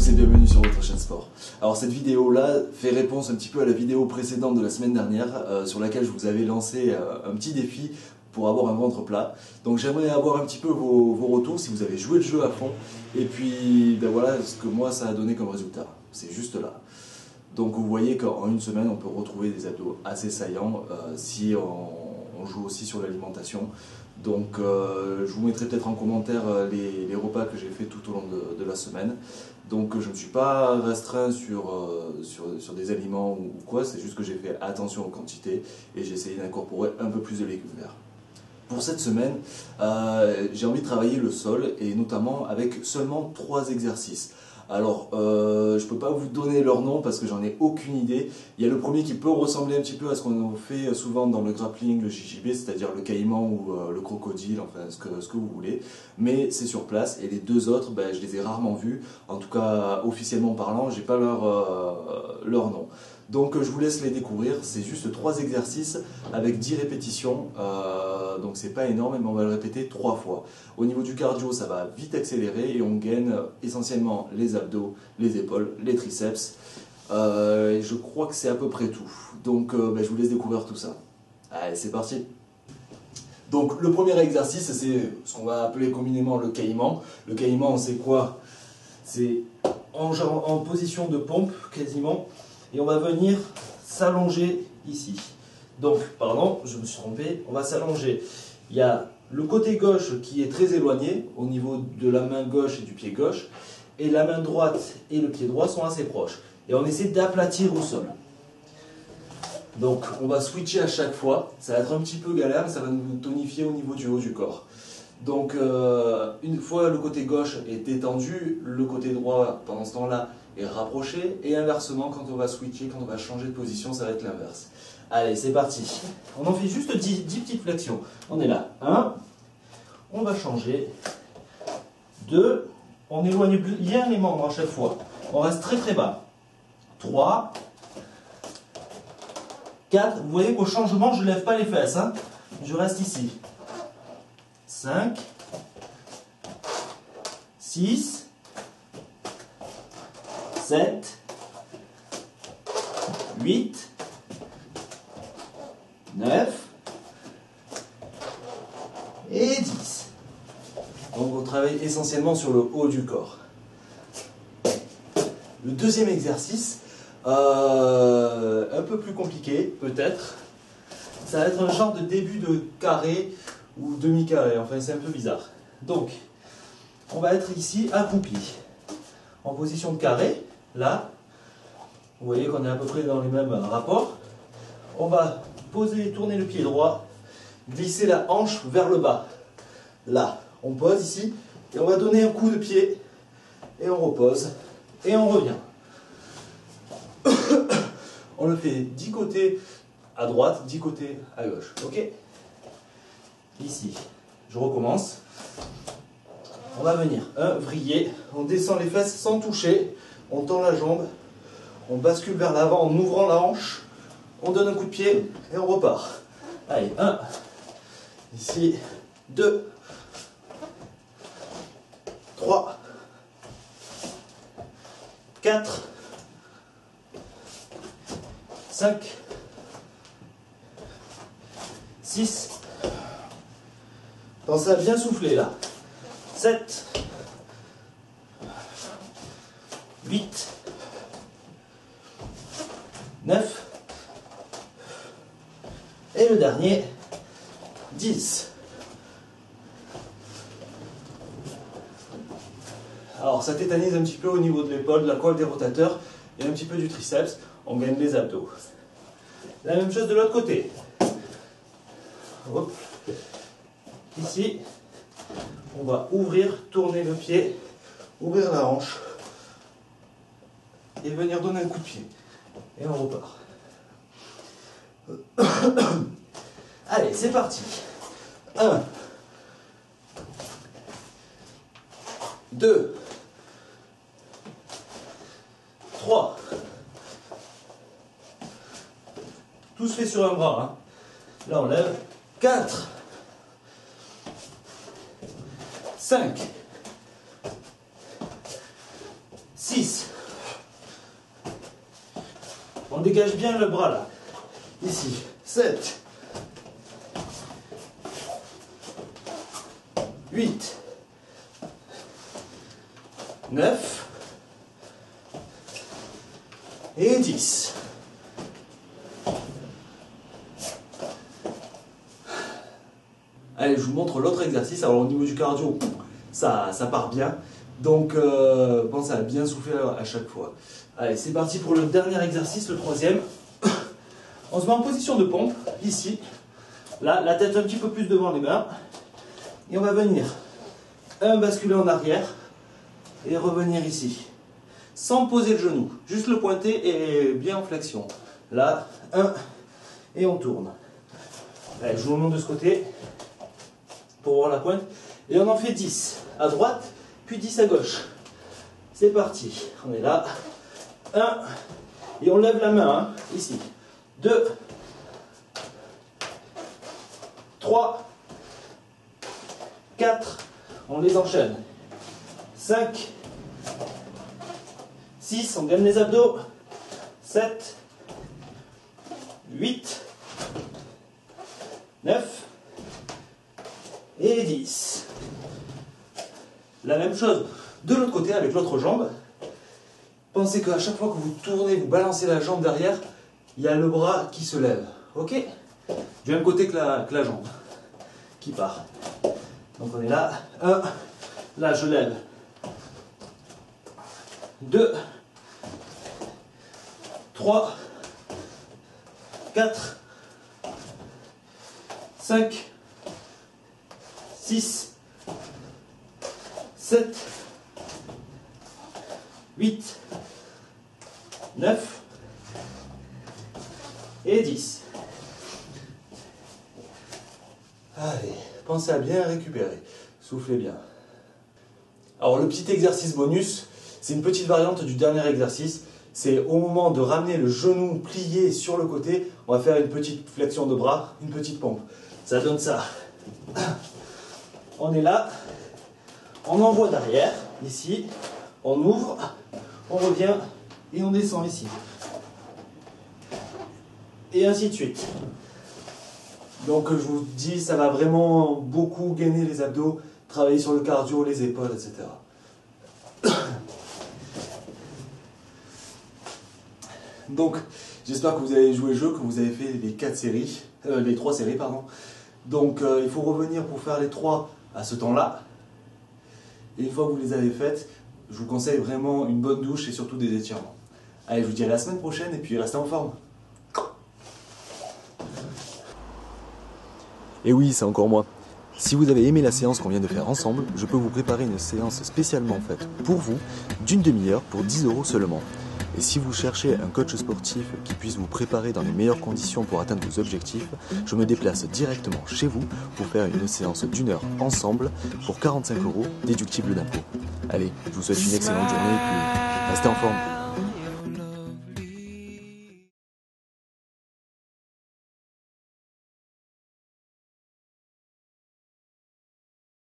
tous et bienvenue sur votre chaîne sport. Alors cette vidéo là fait réponse un petit peu à la vidéo précédente de la semaine dernière sur laquelle je vous avais lancé un petit défi pour avoir un ventre plat. Donc j'aimerais avoir un petit peu vos retours, si vous avez joué le jeu à fond, et puis ben voilà ce que moi ça a donné comme résultat. C'est juste là. Donc vous voyez qu'en une semaine on peut retrouver des abdos assez saillants si on joue aussi sur l'alimentation. Donc je vous mettrai peut-être en commentaire les repas que j'ai fait tout au long de la semaine. Donc je ne suis pas restreint sur des aliments ou quoi, c'est juste que j'ai fait attention aux quantités et j'ai essayé d'incorporer un peu plus de légumes verts. Pour cette semaine, j'ai envie de travailler le sol et notamment avec seulement 3 exercices. Alors, je ne peux pas vous donner leur nom parce que j'en ai aucune idée. Il y a le premier qui peut ressembler un petit peu à ce qu'on fait souvent dans le grappling, le JJB, c'est-à-dire le caïman ou le crocodile, enfin ce que vous voulez. Mais c'est sur place et les deux autres, ben, je les ai rarement vus. En tout cas, officiellement parlant, j'ai pas leur nom. Donc je vous laisse les découvrir, c'est juste 3 exercices avec 10 répétitions, donc c'est pas énorme mais on va le répéter 3 fois. Au niveau du cardio ça va vite accélérer et on gagne essentiellement les abdos, les épaules, les triceps, et je crois que c'est à peu près tout. Donc je vous laisse découvrir tout ça. Allez c'est parti. Donc le premier exercice c'est ce qu'on va appeler communément le caïman. Le caïman c'est quoi? C'est en position de pompe quasiment. Et on va venir s'allonger ici. Donc, pardon, je me suis trompé, on va s'allonger. Il y a le côté gauche qui est très éloigné au niveau de la main gauche et du pied gauche. Et la main droite et le pied droit sont assez proches. Et on essaie d'aplatir au sol. Donc, on va switcher à chaque fois. Ça va être un petit peu galère, mais ça va nous tonifier au niveau du haut du corps. Donc, une fois le côté gauche est étendu, le côté droit, pendant ce temps-là, est rapproché. Et inversement, quand on va switcher, quand on va changer de position, ça va être l'inverse. Allez, c'est parti. On en fait juste 10 petites flexions. On est là. 1. On va changer. 2. On éloigne bien les membres à chaque fois. On reste très très bas. 3. 4. Vous voyez qu'au changement, je ne lève pas les fesses. Hein. Je reste ici. 5, 6, 7, 8, 9 et 10. Donc on travaille essentiellement sur le haut du corps. Le deuxième exercice, un peu plus compliqué peut-être, ça va être un genre de début de carré ou demi-carré, enfin c'est un peu bizarre. Donc, on va être ici accroupi, en position de carré, là, vous voyez qu'on est à peu près dans les mêmes rapports. On va poser, tourner le pied droit, glisser la hanche vers le bas, là, on pose ici, et on va donner un coup de pied, et on repose, et on revient. On le fait 10 côtés à droite, 10 côtés à gauche, ok ? Ici, je recommence. On va venir, vriller, on descend les fesses sans toucher, on tend la jambe, on bascule vers l'avant en ouvrant la hanche, on donne un coup de pied et on repart. Allez, 1, ici, 2, 3, 4, 5, 6, pensez à bien souffler là. 7, 8, 9, et le dernier, 10. Alors ça tétanise un petit peu au niveau de l'épaule, de la coiffe des rotateurs et un petit peu du triceps, on gagne les abdos. La même chose de l'autre côté. Hop. Ici, on va ouvrir, tourner le pied, ouvrir la hanche et venir donner un coup de pied. Et on repart. Allez, c'est parti. 1, 2, 3. Tout se fait sur un bras. Hein. Là, on lève. 4, 5, 6, dégage bien le bras là. Ici. 7. 8. 9. Et 10. Allez, je vous montre l'autre exercice. Alors au niveau du cardio, ça part bien. Donc pensez à bien souffler à chaque fois. Allez, c'est parti pour le dernier exercice, le troisième. On se met en position de pompe, ici. Là, la tête un petit peu plus devant les mains. Et on va venir basculer en arrière et revenir ici. Sans poser le genou, juste le pointer et bien en flexion. Là, 1, et on tourne. Allez, je vous le montre de ce côté pour voir la pointe. Et on en fait 10 à droite, puis 10 à gauche. C'est parti. On est là. 1, et on lève la main, ici. 2, 3, 4, on les enchaîne. 5, 6, on gagne les abdos. 7, 8, 9 et 10. La même chose de l'autre côté avec l'autre jambe. Pensez qu'à chaque fois que vous tournez, vous balancez la jambe derrière, il y a le bras qui se lève. Ok? Du même côté que la jambe qui part. Donc on est là. 1, là je lève. 2, 3, 4, 5, 6, 7, 8, 9 et 10. Allez, pensez à bien récupérer. Soufflez bien. Alors le petit exercice bonus, c'est une petite variante du dernier exercice. C'est au moment de ramener le genou plié sur le côté, on va faire une petite flexion de bras, une petite pompe. Ça donne ça. On est là, on envoie derrière, ici, on ouvre, on revient et on descend ici. Et ainsi de suite. Donc je vous dis, ça va vraiment beaucoup gainer les abdos, travailler sur le cardio, les épaules, etc. Donc j'espère que vous avez joué le jeu, que vous avez fait les 3 séries, pardon. Donc il faut revenir pour faire les 3 à ce temps-là. Et une fois que vous les avez faites, je vous conseille vraiment une bonne douche et surtout des étirements. Allez, je vous dis à la semaine prochaine et puis restez en forme. Et oui, c'est encore moi. Si vous avez aimé la séance qu'on vient de faire ensemble, je peux vous préparer une séance spécialement faite pour vous, d'une demi-heure pour 10 € seulement. Et si vous cherchez un coach sportif qui puisse vous préparer dans les meilleures conditions pour atteindre vos objectifs, je me déplace directement chez vous pour faire une séance d'1 heure ensemble pour 45 € déductibles d'impôts. Allez, je vous souhaite une excellente journée et puis restez en forme.